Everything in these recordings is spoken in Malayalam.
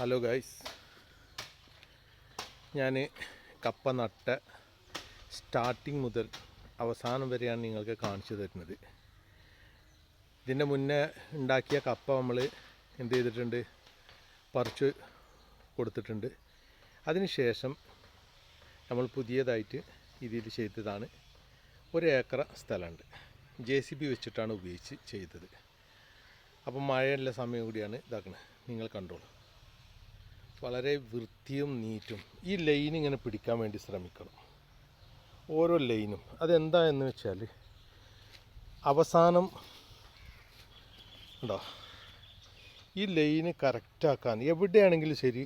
ഹലോ ഗൈസ്, ഞാൻ കപ്പ നട്ട സ്റ്റാർട്ടിങ് മുതൽ അവസാനം വരെയാണ് നിങ്ങൾക്ക് കാണിച്ചു തരുന്നത്. ഇതിൻ്റെ മുന്നേ ഉണ്ടാക്കിയ കപ്പ നമ്മൾ എന്ത് ചെയ്തിട്ടുണ്ട്, പറിച്ച് കൊടുത്തിട്ടുണ്ട്. അതിനുശേഷം നമ്മൾ പുതിയതായിട്ട് ഇതിൽ ചെയ്തതാണ്. 1 ഏക്കർ സ്ഥലമുണ്ട്, JCB വെച്ചിട്ടാണ് ഉപയോഗിച്ച് ചെയ്തത്. അപ്പം മഴയുള്ള സമയം കൂടിയാണ് ഇതാക്കുന്നത്, നിങ്ങൾ കണ്ടോളൂ. വളരെ വൃത്തിയും നീറ്റും. ഈ ലൈൻ ഇങ്ങനെ പിടിക്കാൻ വേണ്ടി ശ്രമിക്കണം, ഓരോ ലൈനും. അതെന്താ എന്ന് വെച്ചാൽ അവസാനം ഉണ്ടോ, ഈ ലൈന് കറക്റ്റാക്കാൻ എവിടെയാണെങ്കിലും ശരി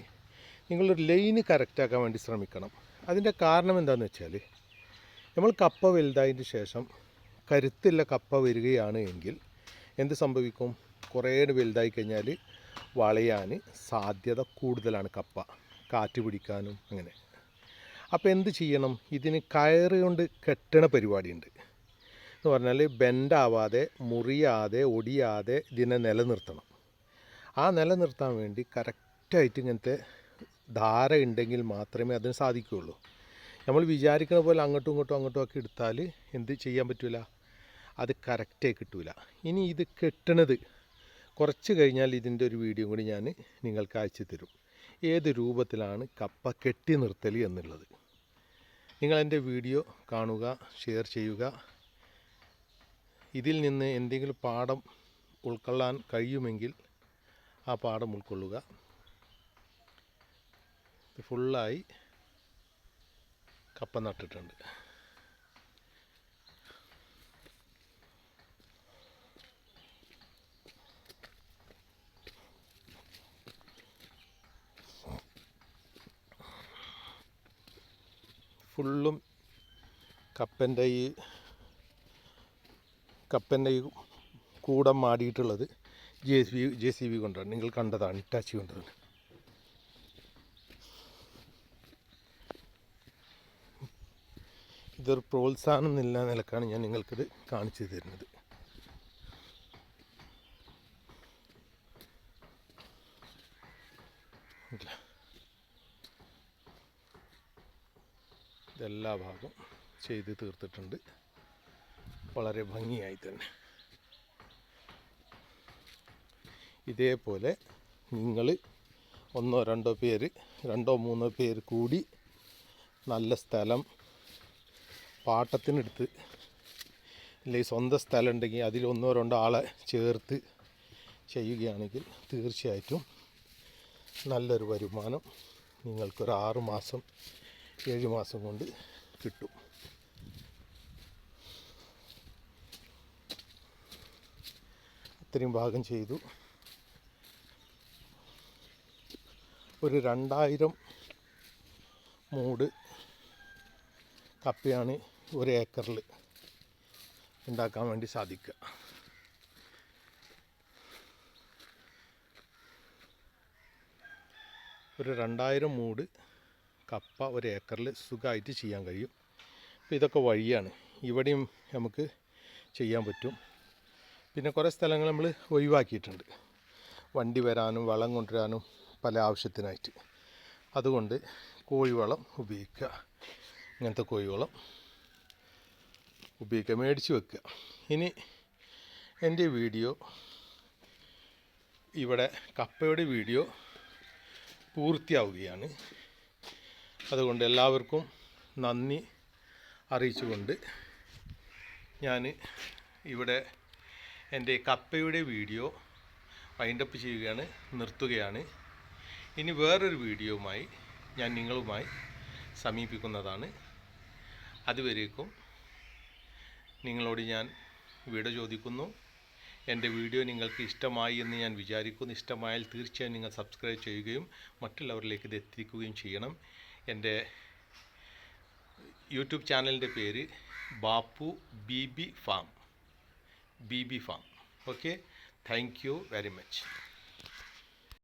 നിങ്ങളൊരു ലൈന് കറക്റ്റാക്കാൻ വേണ്ടി ശ്രമിക്കണം. അതിൻ്റെ കാരണം എന്താണെന്ന് വെച്ചാൽ നമ്മൾ കപ്പ വലുതായതിന് ശേഷം കരുത്തുള്ള കപ്പ വരികയാണ് എങ്കിൽ എന്ത് സംഭവിക്കും, കുറേ വലുതായി കഴിഞ്ഞാൽ വളയാൻ സാധ്യത കൂടുതലാണ് കപ്പ, കാറ്റ് പിടിക്കാനും അങ്ങനെ. അപ്പോൾ എന്ത് ചെയ്യണം, ഇതിന് കയറ് കൊണ്ട് കെട്ടണ പരിപാടിയുണ്ട്. എന്ന് പറഞ്ഞാൽ ബെൻഡാവാതെ മുറിയാതെ ഒടിയാതെ ഇതിനെ നിലനിർത്തണം. ആ നിലനിർത്താൻ വേണ്ടി കറക്റ്റായിട്ട് ഇങ്ങനത്തെ ധാര ഉണ്ടെങ്കിൽ മാത്രമേ അതിന് സാധിക്കുകയുള്ളൂ. നമ്മൾ വിചാരിക്കുന്ന പോലെ അങ്ങോട്ടും ഇങ്ങോട്ടും ഒക്കെ എടുത്താൽ എന്ത് ചെയ്യാൻ പറ്റില്ല, അത് കറക്റ്റായി കിട്ടില്ല. ഇനി ഇത് കെട്ടണത് കുറച്ച് കഴിഞ്ഞാൽ ഇതിൻ്റെ ഒരു വീഡിയോ കൂടി ഞാൻ നിങ്ങൾക്ക് അയച്ചു തരും, ഏത് രൂപത്തിലാണ് കപ്പ കെട്ടി നിർത്തൽ എന്നുള്ളത്. നിങ്ങൾ എൻ്റെ വീഡിയോ കാണുക, ഷെയർ ചെയ്യുക. ഇതിൽ നിന്ന് എന്തെങ്കിലും പാഠം ഉൾക്കൊള്ളാൻ കഴിയുമെങ്കിൽ ആ പാഠം ഉൾക്കൊള്ളുക. ഫുള്ളായി കപ്പ നട്ടിട്ടുണ്ട്. ഫുള്ളും കപ്പൻ്റെ ഈ കൂടം മാടിയിട്ടുള്ളത് JCB കൊണ്ടാണ്. നിങ്ങൾ കണ്ടതാണ്, ഇറ്റാച്ചി കൊണ്ടതാണ്. ഇതൊരു പ്രോത്സാഹനം എന്നില്ല നിലക്കാണ് ഞാൻ നിങ്ങൾക്കിത് കാണിച്ചു തരുന്നത്. ഇതെല്ലാ ഭാഗവും ചെയ്ത് തീർത്തിട്ടുണ്ട്, വളരെ ഭംഗിയായി തന്നെ. ഇതേപോലെ നിങ്ങൾ 2-3 പേര് കൂടി നല്ല സ്ഥലം പാട്ടത്തിനെടുത്ത്, അല്ലെങ്കിൽ സ്വന്തം സ്ഥലം ഉണ്ടെങ്കിൽ അതിൽ 1-2 ആളെ ചേർത്ത് ചെയ്യുകയാണെങ്കിൽ തീർച്ചയായിട്ടും നല്ലൊരു വരുമാനം നിങ്ങൾക്കൊരു 6 മാസം 7 മാസം കൊണ്ട് കിട്ടും. അത്രയും ഭാഗം ചെയ്തു. ഒരു 2000 മൂട് കപ്പയാണ് 1 ഏക്കറിൽ ഉണ്ടാക്കാൻ വേണ്ടി സാധിക്കുക. ഒരു 2000 മൂട് കപ്പ 1 ഏക്കറിൽ സുഖമായിട്ട് ചെയ്യാൻ കഴിയും. അപ്പോൾ ഇതൊക്കെ വഴിയാണ്, ഇവിടെയും നമുക്ക് ചെയ്യാൻ പറ്റും. പിന്നെ കുറേ സ്ഥലങ്ങൾ നമ്മൾ ഒഴിവാക്കിയിട്ടുണ്ട്, വണ്ടി വരാനും വളം കൊണ്ടുവരാനും പല ആവശ്യത്തിനായിട്ട്. അതുകൊണ്ട് കോഴിവളം ഉപയോഗിക്കുക, ഇങ്ങനത്തെ കോഴിവളം ഉപയോഗിക്കുക, മേടിച്ച് വെക്കുക. ഇനി എൻ്റെ വീഡിയോ ഇവിടെ കപ്പയുടെ വീഡിയോ പൂർത്തിയാവുകയാണ്. അതുകൊണ്ട് എല്ലാവർക്കും നന്ദി അറിയിച്ചുകൊണ്ട് ഞാൻ ഇവിടെ എൻ്റെ കപ്പയുടെ വീഡിയോ വൈൻഡപ്പ് ചെയ്യുകയാണ്, നിർത്തുകയാണ്. ഇനി വേറൊരു വീഡിയോയുമായി ഞാൻ നിങ്ങളുമായി സമീപിക്കുന്നതാണ്. അതുവരേക്കും നിങ്ങളോട് ഞാൻ വിട ചോദിക്കുന്നു. എൻ്റെ വീഡിയോ നിങ്ങൾക്ക് ഇഷ്ടമായി എന്ന് ഞാൻ വിചാരിക്കുന്നു. ഇഷ്ടമായാൽ തീർച്ചയായും നിങ്ങൾ സബ്സ്ക്രൈബ് ചെയ്യുകയും മറ്റുള്ളവരിലേക്ക് ഇത് എത്തിക്കുകയും ചെയ്യണം. എൻ്റെ യൂട്യൂബ് ചാനലിൻ്റെ പേര് Bappu BB farm. Okay, thank you very much.